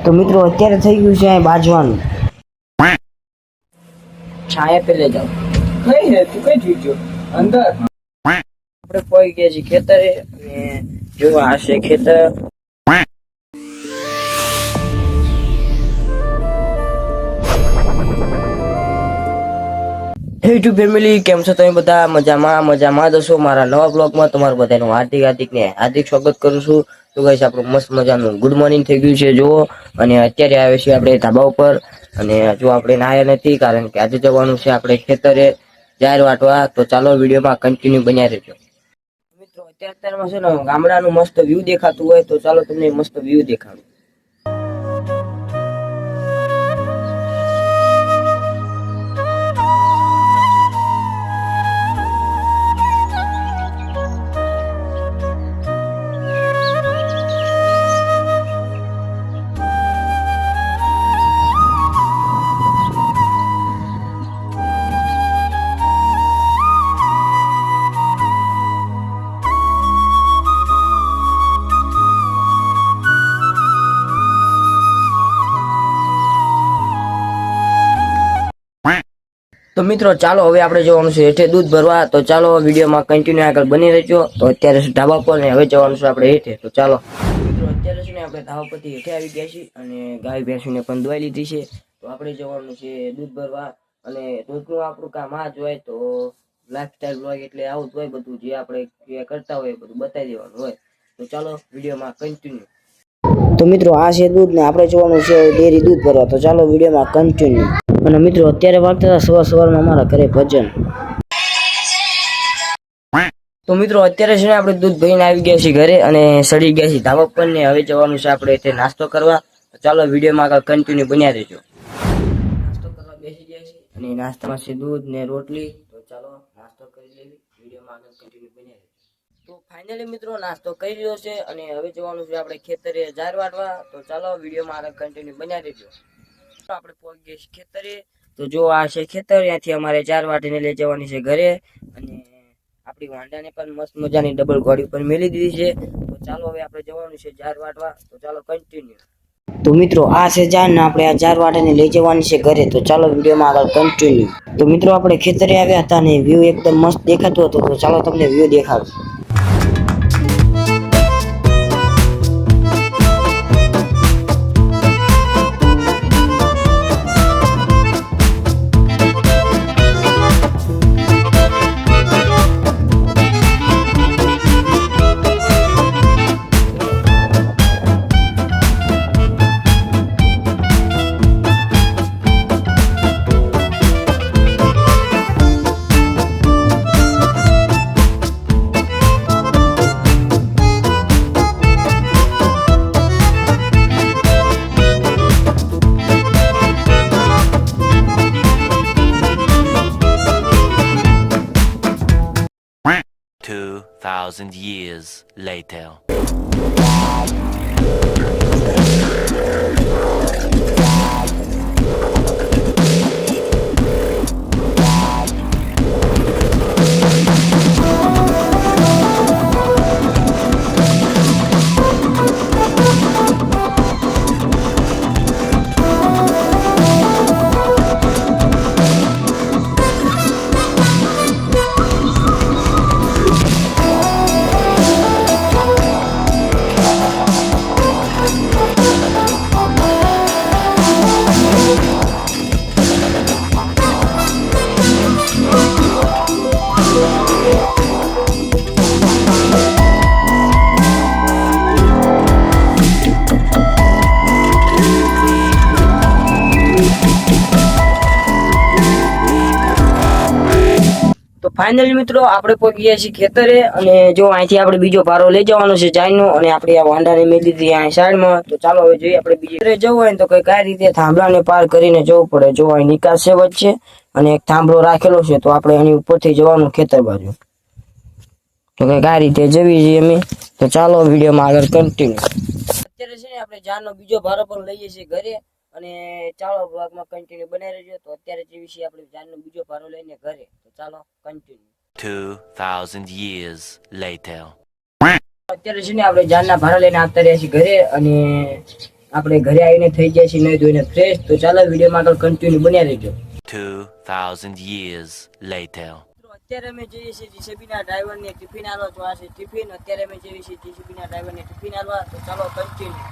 તો મિત્રો અત્યારે થઈ ગયું છે બાજવાનું છાયા પે લઈ જાઓ કઈ હે તું કઈ થઈ ગયો અંદર આપણે પહોંચી ગયા છીએ ખેતરે અને જો આ છે ખેતર યુટ્યુબ ફેમિલી કેમ છો તમે બધા મજામાં દસો મારા નવા બ્લોગમાં તમારું બધાનું હાર્દિક સ્વાગત કરું છું તો ગાઈસ આપણું મસ્ત મજાનું ગુડ મોર્નિંગ થઈ ગયું છે જો અને અત્યારે આવે છે આપણે ધાબા ઉપર અને જો આપણે નાયા નથી કારણ કે આજે જવાનું છે આપણે ખેતરે જાહેર વાટવા તો ચાલો વિડીયોમાં કન્ટિન્યુ બન્યા રહેજો મિત્રો અત્યારમાં છે ને ગામડાનું મસ્ત વ્યૂ દેખાતું હોય તો ચાલો તમને મસ્ત વ્યૂ દેખાડું તો મિત્રો ચાલો હવે આપણે જવાનું છે હેઠે દૂધ ભરવા તો ચાલો વિડીયોમાં કન્ટિન્યુ આગળ બની રહેજો તો અત્યારે છે ધાબા પર ને હવે જવાનું છે આપણે હેઠે તો ચાલો મિત્રો અત્યારે છે ને આપણે ધાબા પરથી હેઠે આવી ગયા છીએ અને ગાય ભેંસુને પણ દોઈ લીધી છે તો આપણે જવાનું છે દૂધ ભરવા અને દૂધનું આપણું કામ આ જ હોય તો લાઈફસ્ટાઈલ બ્લોગ એટલે આવું જ હોય બધું જે આપણે કરતા હોય બધું બતાવી દેવાનું હોય તો ચાલો વિડીયોમાં કન્ટિન્યુ તો મિત્રો આ છે દૂધ ને આપણે જોવાનું છે ડેરી દૂધ ભરવા તો ચાલો વિડીયોમાં કન્ટિન્યુ અને મિત્રો અત્યારે વાગતા સવારમાં અમારા ઘરે ભજન તો મિત્રો અત્યારે છે ને આપણે દૂધ ભરીને આવી ગયા છીએ ઘરે અને સડી ગયા છીએ ધાબા પર ને હવે જવાનું છે આપણે તે નાસ્તો કરવા તો ચાલો વિડીયોમાં આગળ કન્ટિન્યુ બન્યા રહેજો નાસ્તો કરવા બેસી ગયા છીએ અને નાસ્તામાં છે દૂધ ને રોટલી તો ચાલો નાસ્તો કરી લેવી વિડીયોમાં આગળ કન્ટિન્યુ બન્યા રહેજો તો ફાઇનલી મિત્રો નાસ્તો કરી લીધો છે અને હવે જવાનું છે આપણે ખેતરે જાર વાટવા તો ચાલો વિડીયોમાં આગળ કન્ટિન્યુ બન્યા રહેજો આપણે પહોંચી ગયા છીએ ખેતરે તો જો આ છે ખેતર ત્યાંથી અમારે ચાર વાટીને લઈ જવાની છે ઘરે અને આપણી વાંડાને પણ મસ્ત મજાની ડબલ ગોળી ઉપર મેલી દીધી છે તો ચાલો હવે આપણે જવાનું છે જાર વાટવા તો ચાલો કન્ટિન્યુ તો મિત્રો આ છે જાર ને આપણે આ જાર વાટીને લઈ જવાની છે ઘરે તો ચાલો વિડીયોમાં આગળ કન્ટિન્યુ તો મિત્રો આપણે ખેતરે આવ્યા હતા અને વ્યૂ એકદમ મસ્ત દેખાતો હતો તો ચાલો તમને વ્યૂ દેખાડું years later. ફાઇનલી મિત્રો આપણે પહોંચી ગયા છીએ ખેતરે અને જો અહીંથી આપણે બીજો ભારો લઈ જવાનો છે ચાઈનો અને આપણે આ વાંડાને મેલી દીધી અહીં સાઈડમાં તો ચાલો હવે જોઈએ આપણે બીજે જવું હોય ને તો કઈ કઈ રીતે થાંભલાને પાર કરીને જવું પડે જો અહીં નિકાસ છે વચ્ચે અને એક થાંભલો રાખેલો છે તો આપણે એની ઉપરથી જવાનું ખેતર બાજુ તો કઈ કઈ રીતે જવી છીએ અમે તો ચાલો વિડીયોમાં આગળ કન્ટિન્યુ અત્યારે છે ને આપણે જારનો બીજો ભારો પણ લઈએ છીએ ઘરે અને ચાલો બ્લોગમાં કન્ટિન્યુ બનાવી રહેજો તો અત્યારે જેવી છે આપણે જારનો બીજો ભારો લઈને ઘરે તો ચાલો કન્ટિન્યુ 2000 years later. અત્યારે છે ને આપણે જારના ભારા લઈને આવતા રહ્યા છીએ ઘરે અને આપણે ઘરે આવીને થઈ ગયા છીએ નહીં ધોઈને ફ્રેશ. તો ચાલો વિડીયોમાં આગળ કન્ટિન્યુ બન્યા રહેજો. 2,000 years later. મિત્રો અત્યારે અમે જઈએ છીએ જીસીબી ના ડ્રાઈવર ને ટિફિન આલવા. તો આ છે ટિફિન. અત્યારે અમે જઈએ છીએ જીસીબી ના ડ્રાઈવર ને ટિફિન આલવા. તો ચાલો કન્ટિન્યુ.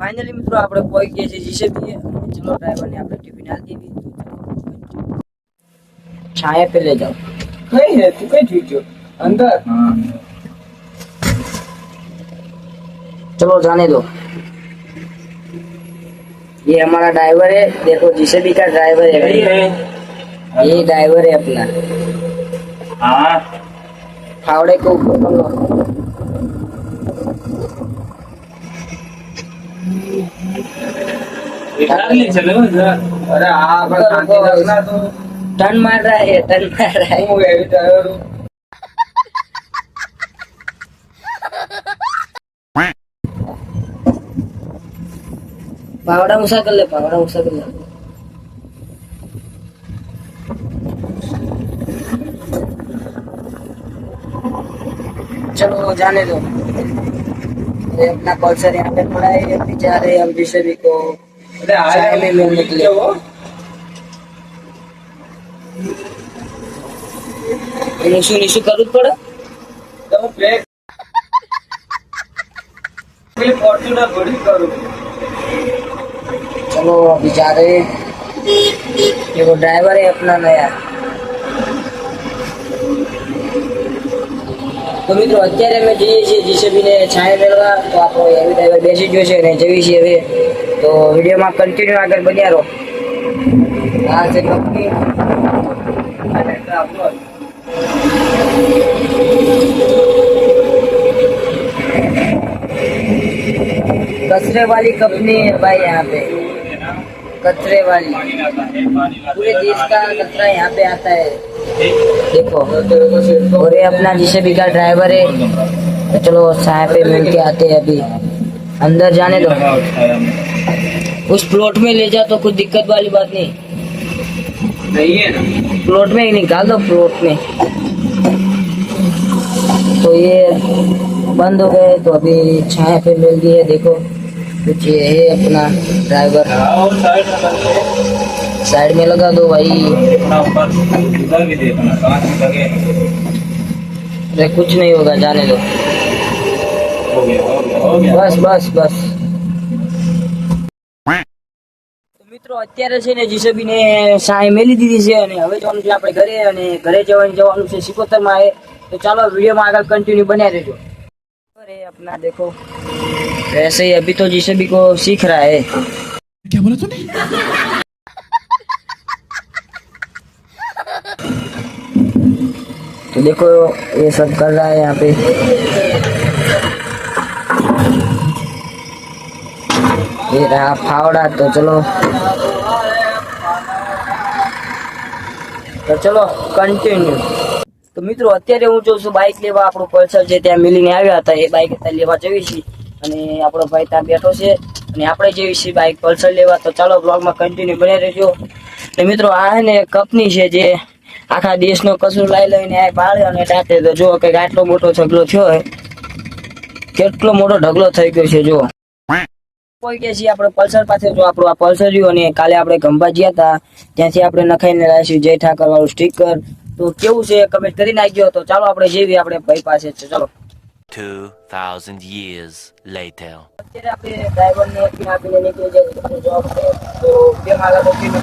ફાઇનલી મિત્રો આપણે પહોંચી ગયા છીએ જીસીબી. ચલો ડ્રાઈવર ને આપણે ટિફિન આપી દીધી. છાયા पे ले जाओ. कहीं है तू कहीं ठीक हो अंदर चलो जाने दो. ये हमारा ड्राइवर है. देखो जीसीबी का ड्राइवर है भाई. ये ड्राइवर है अपना. हाँ फावड़े को ऊपर कर लो. इधर चलो जरा अरे हाँ बस शांति रखना तो टर्न मार रहा है. टर्न मार रहा है. હું એવી ड्राइवर हूँ फावड़ा ऊंचा कर ले. फावड़ा ऊंचा कर ले. चलो जाने दो. ये अपना पल्सर यहाँ पे पड़ा है. अभी जा रहे हैं हम जीसीबी को अरे चाय में मिलने के लिए. वो नीशू नीशू करવું જ પડે. तो ब्रेक पहले फॉर्च्यूनर थोड़ी करूँ चलो अभी जा रहे हैं. ये वो ड्राइवर है अपना नया. તો મિત્રો અત્યારે અમે જઈએ છીએ જીસીબી ને છાંય મેળવા. તો આપણો એવી ડ્રાઈવર બેસી ગયો છે અને જઈએ છીએ હવે. તો વિડીયોમાં કન્ટિન્યુ આગળ બન્યા રહો. આ છે કંપની. कचरे वाली कंपनी है भाई यहाँ पे. कचरे वाली. पूरे देश का कचरा यहाँ पे आता है. देखो और ये अपना जीसीबी का ड्राइवर है. तो चलो साय पे मिल के आते हैं. अभी अंदर जाने दो. उस प्लॉट में ले जाओ तो कुछ दिक्कत वाली बात नहीं. नहीं है ना प्लॉट में ही निकाल दो. प्लॉट में तो ये बंद हो गए. तो अभी छाया पे मिल गई है. देखो कुछ ये है अपना ड्राइवर. और साइड में लगे साइड में लगा दो भाई. अपना ऊपर उधर भी देखना कांच में लगे अरे कुछ नहीं होगा जाने दो. हो गया हो गया हो गया બસ બસ બસ. તો મિત્રો અત્યારે છે ને જીસીબી ને સાય મેલી દીધી છે અને હવે જવાનું છે આપણે ઘરે. અને ઘરે જવાનું છે સિકોતરમાં આવે. તો ચાલો વિડીયોમાં આગળ કન્ટિન્યુ બન્યા રહેજો. अरे अपना देखो वैसे ही अभी तो जीसीबी को सीख रहा है. क्या बोला तूने? तो देखो ये सब कर रहा है यहाँ पे. ये रहा फावड़ा. तो चलो કન્ટિન્યુ. તો મિત્રો અત્યારે હું જોઉં છું બાઇક લેવા. આપણું પલ્સર છે ત્યાં મિલીને આવ્યા હતા. એ બાઇક અત્યારે લેવા જવી છે અને આપણો ભાઈ ત્યાં બેઠો છે અને આપણે જેવી છે બાઇક પલ્સર લેવા. તો ચાલો બ્લોગમાં કન્ટિન્યુ બની રહેજો. તો મિત્રો આ હે ને કંપની છે જે આખા દેશનો કચરો લઈને આ પાડે અને ટાટે. તો જો કે આટલો મોટો ઢગલો થયો હોય. કેટલો મોટો ઢગલો થઈ ગયો છે. જો કોઈ કે છે આપણે પલ્સર પાસે. જો આપણું આ પલ્સર રહ્યું અને કાલે આપણે ગંભા ગયા હતા ત્યાંથી આપણે નખાઈને લાવીશું જય ઠાકર વાળું સ્ટીકર. તો કેવું છે કમેન્ટ કરી નાખજો. તો ચાલો આપણે જેવી આપણે ભાઈ પાસે છે. ચાલો 2,000 years later. અત્યારે આપણે ડ્રાઈવરને આપીને નીકળી જાય છે જોબ તો બે માલા મૂકીને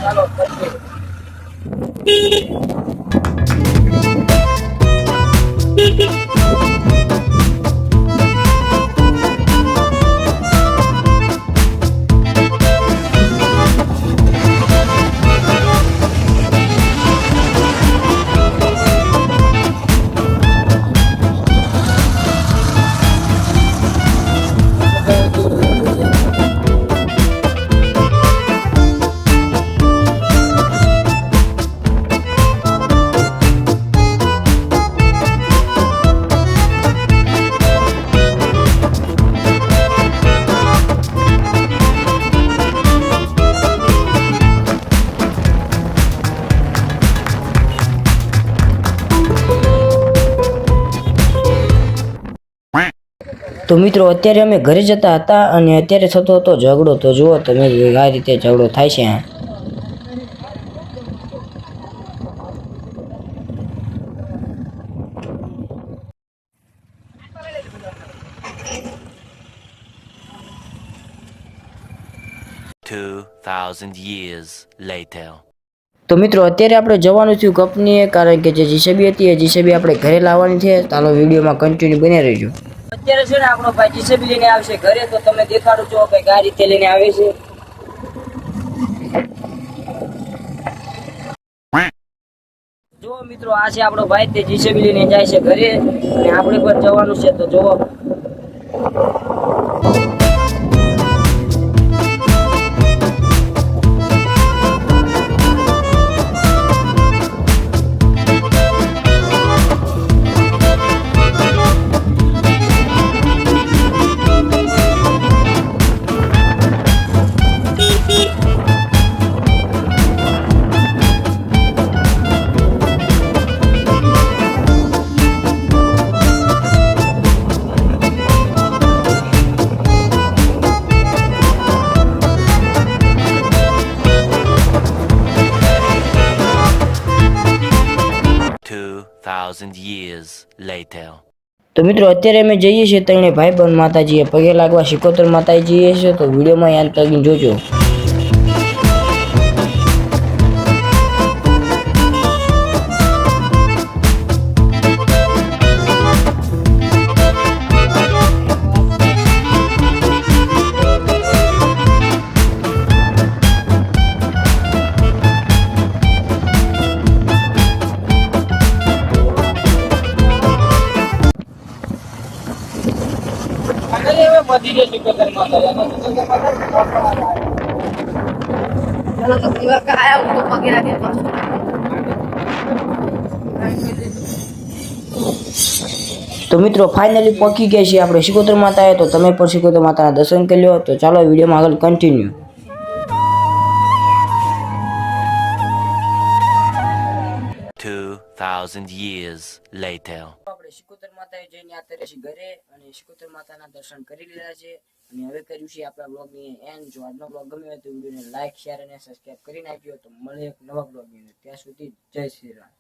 ચાલો કરીએ. તો મિત્રો અત્યારે અમે ઘરે જતા હતા અને અત્યારે થતો હતો ઝઘડો. તો જુઓ તમે આ રીતે ઝઘડો થાય છે. 2,000 years later. તો મિત્રો અત્યારે આપણે જવાનું થયું કંપનીએ, કારણ કે જે જીસીબી હતી એ જીસીબી આપણે ઘરે લાવવાની છે. ચાલો વિડીયોમાં કન્ટિન્યુ બન્યા રહેજો. અત્યારે છે ને આપણો ભાઈ જીસીબી લઈને આવશે ઘરે, તો તમે દેખાડો છો કે આ રીતે લઈને આવે છે. જો મિત્રો આ છે આપણો ભાઈ, તે જીસીબી લઈને જાય છે ઘરે અને આપણે પણ જવાનું છે. તો જોવો 2,000 years later. તો મિત્રો અત્યારે અમે જઈએ છીએ ત્રણે ભાઈબંધ માતાજીએ પગે લાગવા શિકોતર માતાજી જઈએ છીએ. તો વિડીયોમાં યાદ કરીને જોજો. તો મિત્રો ફાઇનલી પહોંચી ગયા છીએ આપણે શિકોતર માતાએ. તો તમે પણ શિકોતર માતાના દર્શન કરી લો. તો ચાલો વિડીયોમાં આગળ કન્ટિન્યુ. 2,000 years later. આપણે શિકોતર માતાએ જઈને અત્યારે છીએ ઘરે અને શિકોતર માતાના દર્શન કરી લીધા છે અને હવે કર્યું છે આપણા બ્લોગની એન્ડ. જો આજનો બ્લોગ ગમ્યો હોય તો વિડીયોને લાઈક, શેર અને સબસ્ક્રાઇબ કરી નાખ્યો. તો મળે એક નવા બ્લોગની. ત્યાં સુધી જય શ્રી રામ.